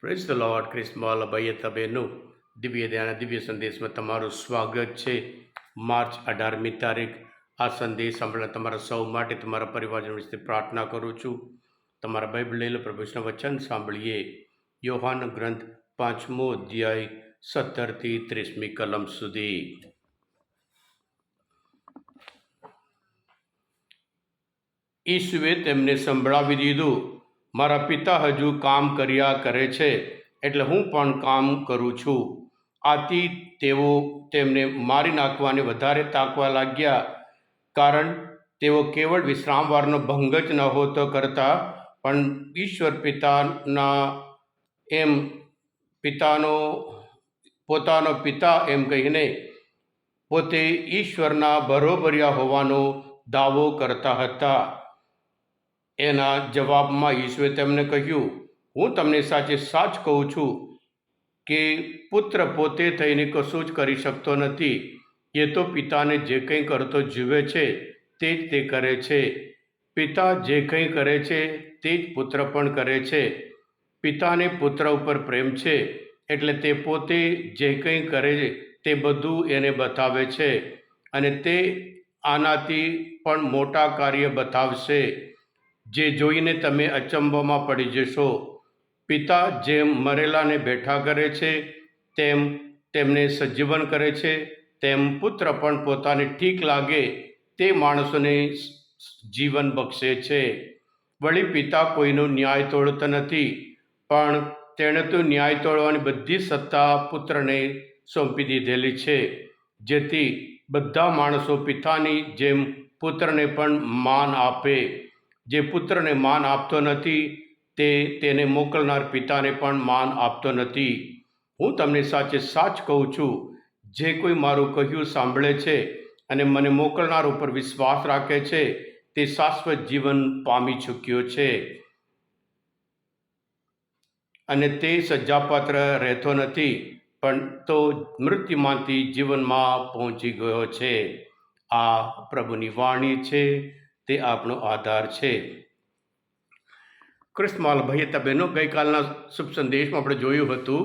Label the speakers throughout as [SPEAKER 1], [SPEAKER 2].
[SPEAKER 1] Praise the Lord. ક્રિસ્મોલ અભય તબેનું દિવ્ય ધ્યાન દિવ્ય સંદેશમાં તમારું સ્વાગત છે. માર્ચ 18મી તારીખ. આ સંદેશ સાંભળવા તમારા સૌ માટે, તમારા પરિવારજનો વિશે પ્રાર્થના કરું છું. તમારા બાઇબલ લઈ લો, પ્રભુના વચન સાંભળીએ. યોહાન ગ્રંથ 5મો અધ્યાય 17થી 30મી કલમ સુધી. ઈસુએ તેમને સંભળાવી દીધું, મારા પિતા હજુ કામ કર્યા કરે છે, એટલે હું પણ કામ કરું છું. આથી તેઓ તેમને મારી નાખવાને વધારે તાકવા લાગ્યા, કારણ તેઓ કેવળ વિશ્રામવારનો ભંગ જ નહોતો કરતા, પણ ઈશ્વર પોતાનો પિતા એમ કહીને પોતે ઈશ્વરના બરોબરિયા હોવાનો દાવો કરતા હતા. એના જવાબમાં ઈસુએ તેમને કહ્યું, હું તમને સાચે સાચ કહું છું કે પુત્ર પોતે થઈને કશું જ કરી શકતો નથી. એ તો પિતાને જે કંઈ કરતો જુએ છે તે જ તે કરે છે. પિતા જે કંઈ કરે છે તે જ પુત્ર પણ કરે છે. પિતાને પુત્ર ઉપર પ્રેમ છે, એટલે તે પોતે જે કંઈ કરે તે બધું એને બતાવે છે, અને તે આનાથી પણ મોટા કાર્ય બતાવશે, જે જોઈને તમે અચંબોમાં પડી જશો. પિતા જેમ મરેલાને બેઠા કરે છે, તેમ તેમને સજીવન કરે છે, તેમ પુત્ર પણ પોતાને ઠીક લાગે તે માણસોને જીવન બક્ષે છે. વળી પિતા કોઈનો ન્યાય તોડતો નથી, પણ તેણે તો ન્યાય તોડવાની બધી સત્તા પુત્રને સોંપી દીધેલી છે, જેથી બધા માણસો પિતાની જેમ પુત્રને પણ માન આપે. જે પુત્રને માન આપતો નથી તે તેને મોકલનાર પિતાને પણ માન આપતો નથી. હું તમને સાચે સાચ કહું છું, જે કોઈ મારું કહ્યું સાંભળે છે અને મને મોકલનાર ઉપર વિશ્વાસ રાખે છે, તે શાશ્વત જીવન પામી ચૂક્યો છે, અને તે સજાપાત્ર રહેતો નથી, પણ તો મૃત્યુમાંથી જીવનમાં પહોંચી ગયો છે. આ પ્રભુની વાણી છે, તે આપણો આધાર છે. ક્રિસ્મોલ ભાઈ બહેનો, ગઈકાલના શુભ સંદેશમાં આપણે જોયું હતું,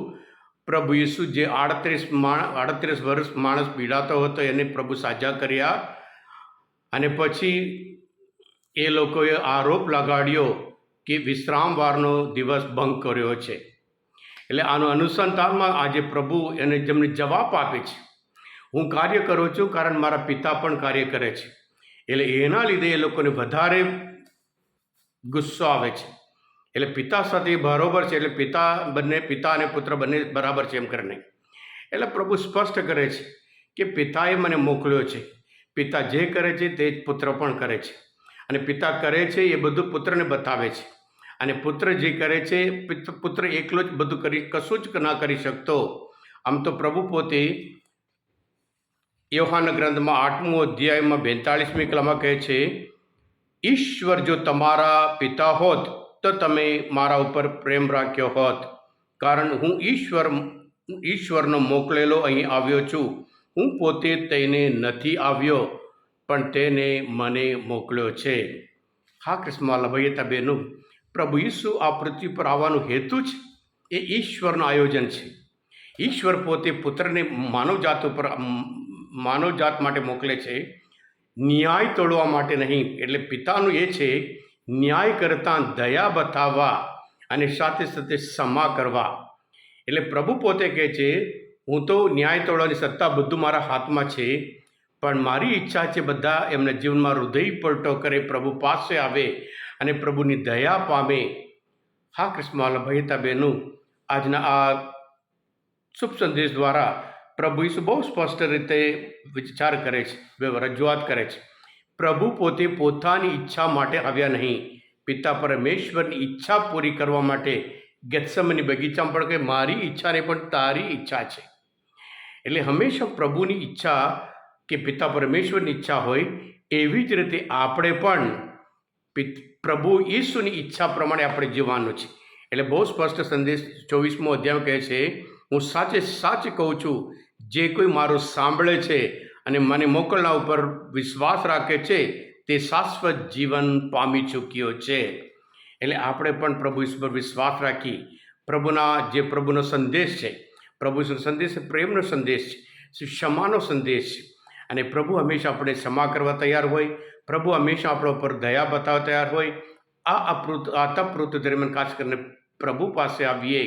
[SPEAKER 1] પ્રભુ ઈસુ જે 38 વર્ષ માણસ પીડાતો હતો એને પ્રભુ સાજા કર્યા, અને પછી એ લોકોએ આરોપ લગાડ્યો કે વિશ્રામવારનો દિવસ ભંગ કર્યો છે. એટલે આનું અનુસંધાનમાં આજે પ્રભુ એને જેમને જવાબ આપે છે, હું કાર્ય કરું છું કારણ મારા પિતા પણ કાર્ય કરે છે. એટલે એના લીધે એ લોકોને વધારે ગુસ્સો આવે છે. એટલે પિતા સાથે બરાબર છે, એટલે પિતા અને પુત્ર બંને બરાબર છે એમ કરીને. એટલે પ્રભુ સ્પષ્ટ કરે છે કે પિતાએ મને મોકલ્યો છે. પિતા જે કરે છે તે જ પુત્ર પણ કરે છે, અને પિતા કરે છે એ બધું પુત્રને બતાવે છે, અને પુત્ર જે કરે છે પુત્ર એકલો જ બધું કશું જ ના કરી શકતો. આમ તો પ્રભુ પોતે યોહાન ગ્રંથમાં 8મો અધ્યાયમાં 42મી કલમમાં કહે છે, ઈશ્વર જો તમારા પિતા હોત તો તમે મારા ઉપર પ્રેમ રાખ્યો હોત, કારણ હું ઈશ્વરનો મોકલેલો અહીં આવ્યો છું. હું પોતે તેને નથી આવ્યો, પણ તેને મને મોકલ્યો છે. હા ક્રિસ્મોલ ભાઈ બહેનો, પ્રભુ ઈસુ આ પૃથ્વી પર આવવાનો હેતુ જ એ ઈશ્વરનું આયોજન છે. ઈશ્વર પોતે પુત્રને માનવજાત માટે મોકલે છે, ન્યાય તોડવા માટે નહીં. એટલે પિતાનું એ છે ન્યાય કરતાં દયા બતાવવા અને સાથે સાથે ક્ષમા કરવા. એટલે પ્રભુ પોતે કહે છે, હું તો ન્યાય તોડવાની સત્તા બધું મારા હાથમાં છે, પણ મારી ઈચ્છા છે બધા એમના જીવનમાં હૃદય પલટો કરે, પ્રભુ પાસે આવે અને પ્રભુની દયા પામે. હા ક્રિસ્મોલ ભાઈ બહેનો, આજના આ શુભ સંદેશ દ્વારા પ્રભુ ઈસુ બહુ સ્પષ્ટ રીતે વિચાર કરે છે, રજૂઆત કરે છે. પ્રભુ પોતે પોતાની ઈચ્છા માટે આવ્યા નહીં, પિતા પરમેશ્વરની ઈચ્છા પૂરી કરવા માટે ગેથસેમની બગીચામાં પણ કે મારી ઈચ્છા નહીં પણ તારી ઈચ્છા છે. એટલે હંમેશા પ્રભુની ઈચ્છા કે પિતા પરમેશ્વરની ઈચ્છા હોય, એવી જ રીતે આપણે પણ પ્રભુ ઈસુની ઈચ્છા પ્રમાણે આપણે જીવવાનું છે. એટલે બહુ સ્પષ્ટ સંદેશ 24મો અધ્યાય કહે છે, હું સાચે સાચ કહું છું, જે કોઈ મારું સાંભળે છે અને મને મોકલના ઉપર વિશ્વાસ રાખે છે, તે શાશ્વત જીવન પામી ચૂક્યો છે. એટલે આપણે પણ પ્રભુ ઈશ્વર વિશ્વાસ રાખી પ્રભુનો સંદેશ છે, પ્રભુનો સંદેશ એ પ્રેમનો સંદેશ છે, ક્ષમાનો સંદેશ છે. અને પ્રભુ હંમેશા આપણે ક્ષમા કરવા તૈયાર હોય, પ્રભુ હંમેશા આપણા ઉપર દયા બતાવવા તૈયાર હોય. આ તપૃત દરમિયાન ખાસ કરીને પ્રભુ પાસે આવીએ,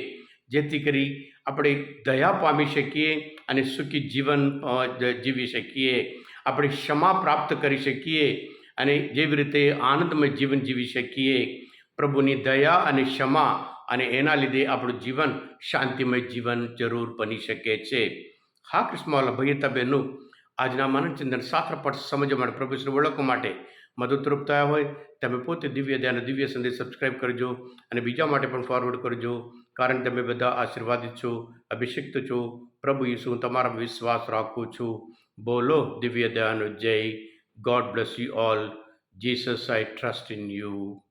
[SPEAKER 1] જેથી કરી આપણે દયા પામી શકીએ અને સુખી જીવન જીવી શકીએ, આપણે ક્ષમા પ્રાપ્ત કરી શકીએ અને જેવી રીતે આનંદમય જીવન જીવી શકીએ. પ્રભુની દયા અને ક્ષમા, અને એના લીધે આપણું જીવન શાંતિમય જીવન જરૂર બની શકે છે. હા કૃષ્ણવાલા ભાઈ બહેનો, આજના મનનચિંતન શાસ્ત્ર પાઠ સમજવા માટે, પ્રભુને ઓળખવા માટે મદદરૂપ થયા હોય, તમે પોતે દિવ્ય ધ્યાન દિવ્ય સંદેશ સબસ્ક્રાઈબ કરજો અને બીજા માટે પણ ફોરવર્ડ કરજો, કારણ તમે બધા આશીર્વાદિત છો, અભિષિક્ત છો. પ્રભુ ઈસુ હું તમારા વિશ્વાસ રાખું છું. બોલો દિવ્ય ધ્યાન જય. God bless you all. Jesus I trust in you.